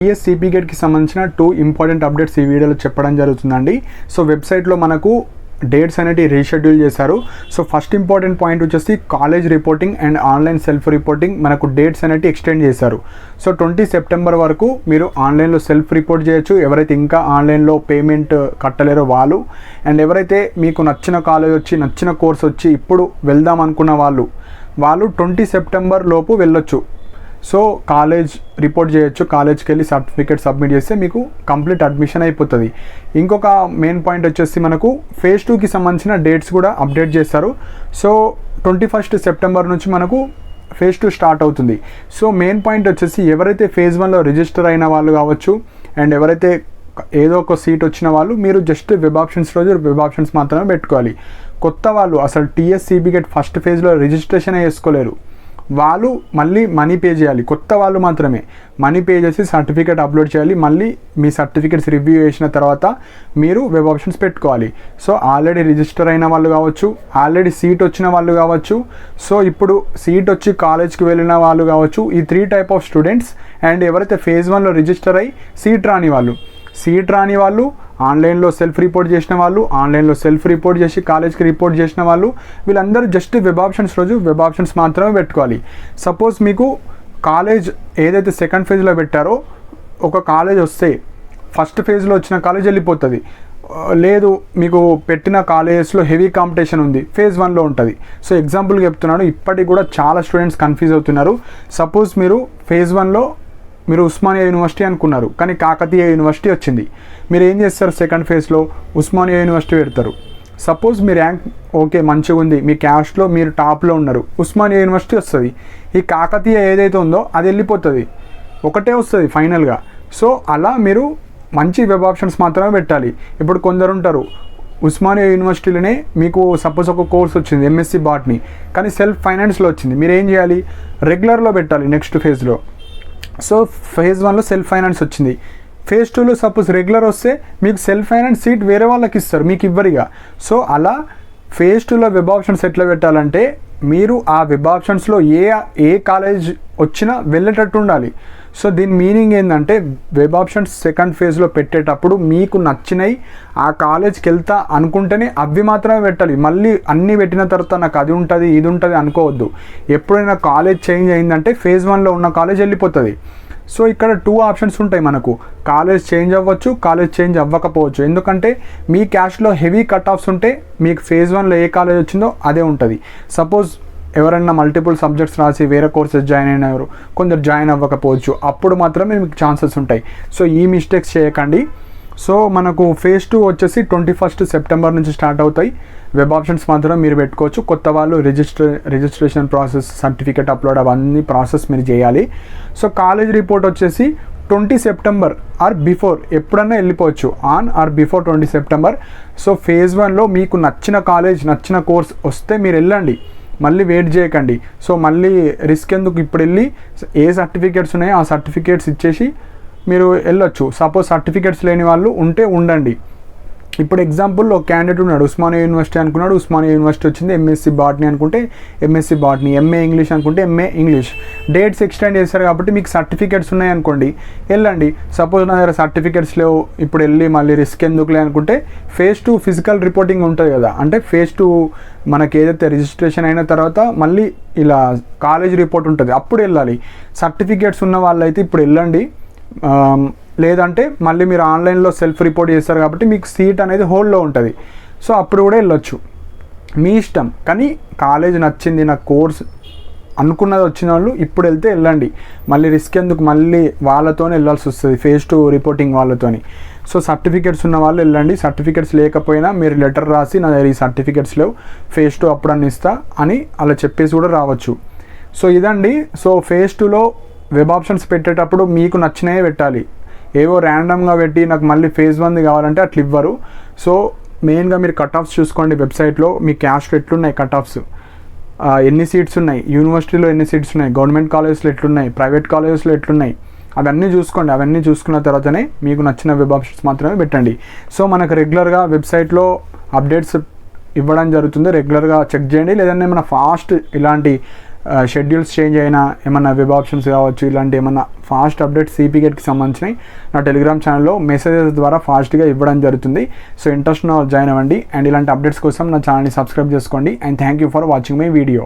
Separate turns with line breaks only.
TSCP గేట్కి సంబంధించిన 2 important updates ఈ వీడియోలో చెప్పడం జరుగుతుందండి. సో వెబ్సైట్లో మనకు డేట్స్ అనేవి రీషెడ్యూల్ చేశారు. సో ఫస్ట్ ఇంపార్టెంట్ పాయింట్ వచ్చేసి college reporting and online self reporting మనకు డేట్స్ అనేవి ఎక్స్టెండ్ చేశారు. సో 20 సెప్టెంబర్ వరకు మీరు ఆన్లైన్లో సెల్ఫ్ రిపోర్ట్ చేయొచ్చు. ఎవరైతే ఇంకా ఆన్లైన్లో పేమెంట్ కట్టలేరో వాళ్ళు, అండ్ ఎవరైతే మీకు నచ్చిన కాలేజ్ వచ్చి నచ్చిన కోర్స్ వచ్చి ఇప్పుడు వెళ్దాం అనుకున్న వాళ్ళు 20 సెప్టెంబర్ లోపు వెళ్ళొచ్చు. సో కాలేజ్ రిపోర్ట్ చేయొచ్చు. కాలేజ్కి వెళ్ళి సర్టిఫికేట్ సబ్మిట్ చేస్తే మీకు కంప్లీట్ అడ్మిషన్ అయిపోతుంది. ఇంకొక మెయిన్ పాయింట్ వచ్చేసి మనకు ఫేజ్ 2కి సంబంధించిన డేట్స్ కూడా అప్డేట్ చేస్తారు. సో 21 సెప్టెంబర్ నుంచి మనకు ఫేజ్ 2 స్టార్ట్ అవుతుంది. సో మెయిన్ పాయింట్ వచ్చేసి ఎవరైతే ఫేజ్ 1లో రిజిస్టర్ అయిన వాళ్ళు కావచ్చు, అండ్ ఎవరైతే ఏదో ఒక సీట్ వచ్చిన వాళ్ళు మీరు జస్ట్ వెబ్ ఆప్షన్స్ రోజు వెబ్ ఆప్షన్స్ మాత్రమే పెట్టుకోవాలి. కొత్త వాళ్ళు అసలు టీఎస్సీపీ గేట్ ఫస్ట్ ఫేజ్లో రిజిస్ట్రేషన్ చేసుకోలేరు, వాళ్ళు మళ్ళీ మనీ పే చేయాలి. కొత్త వాళ్ళు మాత్రమే మనీ పే చేసి సర్టిఫికేట్ అప్లోడ్ చేయాలి. మళ్ళీ మీ సర్టిఫికేట్స్ రివ్యూ చేసిన తర్వాత మీరు వెబ్ ఆప్షన్స్ పెట్టుకోవాలి. సో ఆల్రెడీ రిజిస్టర్ అయిన వాళ్ళు కావచ్చు, ఆల్రెడీ సీట్ వచ్చిన వాళ్ళు కావచ్చు, సో ఇప్పుడు సీట్ వచ్చి కాలేజ్కి వెళ్ళిన వాళ్ళు కావచ్చు, ఈ 3 టైప్ ఆఫ్ స్టూడెంట్స్. అండ్ ఎవరైతే ఫేజ్ 1లో రిజిస్టర్ అయ్యి సీట్ రాని వాళ్ళు ఆన్లైన్లో సెల్ఫ్ రిపోర్ట్ చేసిన వాళ్ళు, ఆన్లైన్లో సెల్ఫ్ రిపోర్ట్ చేసి కాలేజ్కి రిపోర్ట్ చేసిన వాళ్ళు, వీళ్ళందరూ జస్ట్ వెబ్ ఆప్షన్స్ రోజు వెబ్ ఆప్షన్స్ మాత్రమే పెట్టుకోవాలి. సపోజ్ మీకు కాలేజ్ ఏదైతే సెకండ్ ఫేజ్లో పెట్టారో ఒక కాలేజ్ వస్తే ఫస్ట్ ఫేజ్లో వచ్చిన కాలేజ్ వెళ్ళిపోతుంది. లేదు మీకు పెట్టిన కాలేజెస్లో హెవీ కాంపిటీషన్ ఉంది, ఫేజ్ 1లో ఉంటుంది. సో ఎగ్జాంపుల్గా చెప్తున్నాను, ఇప్పటికి కూడా చాలా స్టూడెంట్స్ కన్ఫ్యూజ్ అవుతున్నారు. సపోజ్ మీరు ఫేజ్ 1లో మీరు ఉస్మానియా యూనివర్సిటీ అనుకున్నారు, కానీ కాకతీయ యూనివర్సిటీ వచ్చింది. మీరు ఏం చేస్తారు? సెకండ్ ఫేజ్లో ఉస్మానియా యూనివర్సిటీ పెడతారు. సపోజ్ మీ ర్యాంక్ ఓకే మంచిగా ఉంది, మీ క్యాస్ట్లో మీరు టాప్లో ఉన్నారు, ఉస్మానియా యూనివర్సిటీ వస్తుంది. ఈ కాకతీయ ఏదైతే ఉందో అది వెళ్ళిపోతుంది, ఒకటే వస్తుంది ఫైనల్గా. సో అలా మీరు మంచి వెబ్ ఆప్షన్స్ మాత్రమే పెట్టాలి. ఇప్పుడు కొందరు ఉంటారు ఉస్మానియా యూనివర్సిటీలోనే మీకు సపోజ్ ఒక కోర్స్ వచ్చింది ఎంఎస్సి బాట్నీ, కానీ సెల్ఫ్ ఫైనాన్స్లో వచ్చింది. మీరు ఏం చేయాలి? రెగ్యులర్లో పెట్టాలి నెక్స్ట్ ఫేజ్లో. సో ఫేజ్ 1లో సెల్ఫ్ ఫైనాన్స్ వచ్చింది, ఫేజ్ 2లో సపోజ్ రెగ్యులర్ వస్తే మీకు సెల్ఫ్ ఫైనాన్స్ సీట్ వేరే వాళ్ళకి ఇస్తారు, మీకు ఇవ్వరిగా. సో అలా ఫేజ్ 2లో వెబ్ ఆప్షన్స్ ఎట్లా పెట్టాలంటే మీరు ఆ వెబ్ ఆప్షన్స్లో ఏ కాలేజ్ వచ్చినా వెళ్ళేటట్టు ఉండాలి. సో దీని మీనింగ్ ఏంటంటే వెబ్ ఆప్షన్స్ సెకండ్ ఫేజ్లో పెట్టేటప్పుడు మీకు నచ్చినవి ఆ కాలేజ్కి వెళ్తా అనుకుంటేనే అవి మాత్రమే పెట్టాలి. మళ్ళీ అన్నీ పెట్టిన తర్వాత నాకు అది ఉంటుంది ఇది ఉంటుంది అనుకోవద్దు. ఎప్పుడైనా కాలేజ్ చేంజ్ అయిందంటే ఫేజ్ 1లో ఉన్న కాలేజ్ వెళ్ళిపోతుంది. సో ఇక్కడ 2 ఆప్షన్స్ ఉంటాయి మనకు, కాలేజ్ చేంజ్ అవ్వచ్చు, కాలేజ్ చేంజ్ అవ్వకపోవచ్చు. ఎందుకంటే మీ క్యాష్లో హెవీ కట్ ఆఫ్స్ ఉంటే మీకు ఫేజ్ 1లో ఏ కాలేజ్ వచ్చిందో అదే ఉంటుంది. సపోజ్ ఎవరైనా మల్టిపుల్ సబ్జెక్ట్స్ రాసి వేరే కోర్సెస్ జాయిన్ అయినారు, కొందరు జాయిన్ అవ్వకపోవచ్చు, అప్పుడు మాత్రమే మీకు ఛాన్సెస్ ఉంటాయి. సో ఈ మిస్టేక్స్ చేయకండి. సో మనకు ఫేజ్ 2 వచ్చేసి 21 సెప్టెంబర్ నుంచి స్టార్ట్ అవుతాయి. వెబ్ ఆప్షన్స్ మాత్రం మీరు పెట్టుకోవచ్చు. కొత్త వాళ్ళు రిజిస్ట్రేషన్ ప్రాసెస్, సర్టిఫికేట్ అప్లోడ్ అవన్నీ ప్రాసెస్ మీరు చేయాలి. సో కాలేజ్ రిపోర్ట్ వచ్చేసి 20 సెప్టెంబర్ ఆర్ బిఫోర్ ఎప్పుడన్నా వెళ్ళిపోవచ్చు, on or before 20 September. So phase 1లో మీకు నచ్చిన కాలేజ్ నచ్చిన కోర్స్ వస్తే మీరు వెళ్ళండి, మళ్ళీ వెయిట్ చేయకండి. సో మళ్ళీ రిస్క్ ఎందుకు, ఇప్పుడు వెళ్ళి ఏ సర్టిఫికేట్స్ ఉన్నాయో ఆ సర్టిఫికేట్స్ ఇచ్చేసి మీరు వెళ్ళొచ్చు. సపోజ్ సర్టిఫికేట్స్ లేని వాళ్ళు ఉంటే ఉండండి. ఇప్పుడు ఎగ్జాంపుల్ ఒక క్యాండిడేట్ ఉన్నాడు, ఉస్మానియా యూనివర్సిటీ అనుకున్నాడు, ఉస్మానియా యూనివర్సిటీ వచ్చింది, ఎంఎస్సి బాట్నీ అనుకుంటే ఎంఎస్సి బాట్నీ, ఎంఏ ఇంగ్లీష్ అనుకుంటే ఎంఏ ఇంగ్లీష్. డేట్స్ ఎక్స్టెండ్ చేస్తారు కాబట్టి మీకు సర్టిఫికేట్స్ ఉన్నాయి అనుకోండి, వెళ్ళండి. సపోజ్ నా దగ్గర సర్టిఫికేట్స్ లేవు, ఇప్పుడు వెళ్ళి మళ్ళీ రిస్క్ ఎందుకులే అనుకుంటే ఫేజ్ 2 ఫిజికల్ రిపోర్టింగ్ ఉంటుంది కదా, అంటే ఫేజ్ 2 మనకి ఏదైతే రిజిస్ట్రేషన్ అయిన తర్వాత మళ్ళీ ఇలా కాలేజ్ రిపోర్ట్ ఉంటుంది, అప్పుడు వెళ్ళాలి. సర్టిఫికేట్స్ ఉన్న వాళ్ళైతే ఇప్పుడు వెళ్ళండి, లేదంటే మళ్ళీ మీరు ఆన్లైన్లో సెల్ఫ్ రిపోర్ట్ చేస్తారు కాబట్టి మీకు సీట్ అనేది హోల్డ్లో ఉంటుంది. సో అప్పుడు కూడా వెళ్ళొచ్చు, మీ ఇష్టం. కానీ కాలేజ్ నచ్చింది, నాకు కోర్స్ అనుకున్నది వచ్చిన వాళ్ళు ఇప్పుడు వెళ్తే వెళ్ళండి. మళ్ళీ రిస్క్ ఎందుకు, మళ్ళీ వాళ్ళతోనే వెళ్ళాల్సి వస్తుంది ఫేజ్ 2 రిపోర్టింగ్ వాళ్ళతోని. సో సర్టిఫికేట్స్ ఉన్న వాళ్ళు వెళ్ళండి. సర్టిఫికేట్స్ లేకపోయినా మీరు లెటర్ రాసి నా దగ్గర ఈ సర్టిఫికేట్స్ లేవు, ఫేజ్ 2 అప్పుడు అన్ని ఇస్తా అని అలా చెప్పేసి కూడా రావచ్చు. సో ఇదండి. సో ఫేజ్ 2లో వెబ్ ఆప్షన్స్ పెట్టేటప్పుడు మీకు నచ్చినవే పెట్టాలి. ఏవో ర్యాండమ్గా పెట్టి నాకు మళ్ళీ ఫేజ్ 1 కావాలంటే అట్లా ఇవ్వరు. సో మెయిన్గా మీరు కట్ ఆఫ్స్ చూసుకోండి వెబ్సైట్లో, మీ క్యాస్ట్ ఎట్లున్నాయి కట్ ఆఫ్స్, ఎన్ని సీట్స్ ఉన్నాయి, యూనివర్సిటీలో ఎన్ని సీట్స్ ఉన్నాయి, గవర్నమెంట్ కాలేజెస్లో ఎట్లున్నాయి, ప్రైవేట్ కాలేజెస్లో ఎట్లున్నాయి, అవన్నీ చూసుకోండి. అవన్నీ చూసుకున్న తర్వాతనే మీకు నచ్చిన వెబ్ ఆప్షన్స్ మాత్రమే పెట్టండి. సో మనకు రెగ్యులర్గా వెబ్సైట్లో అప్డేట్స్ ఇవ్వడం జరుగుతుంది, రెగ్యులర్గా చెక్ చేయండి. లేదంటే మన ఫాస్ట్ ఇలాంటి షెడ్యూల్స్ చేంజ్ అయినా ఏమన్నా వెబ్ ఆప్షన్స్ కావచ్చు, ఇలాంటి ఏమన్నా ఫాస్ట్ అప్డేట్స్ సిపిగేట్కి సంబంధించినవి నా టెలిగ్రామ్ ఛానల్లో మెసేజెస్ ద్వారా ఫాస్ట్గా ఇవ్వడం జరుగుతుంది. సో ఇంట్రెస్ట్ ఉన్న జాయిన్ అవ్వండి అండ్ ఇలాంటి అప్డేట్స్ కోసం నా ఛానల్ని సబ్స్క్రైబ్ చేసుకోండి. And thank you for watching my video.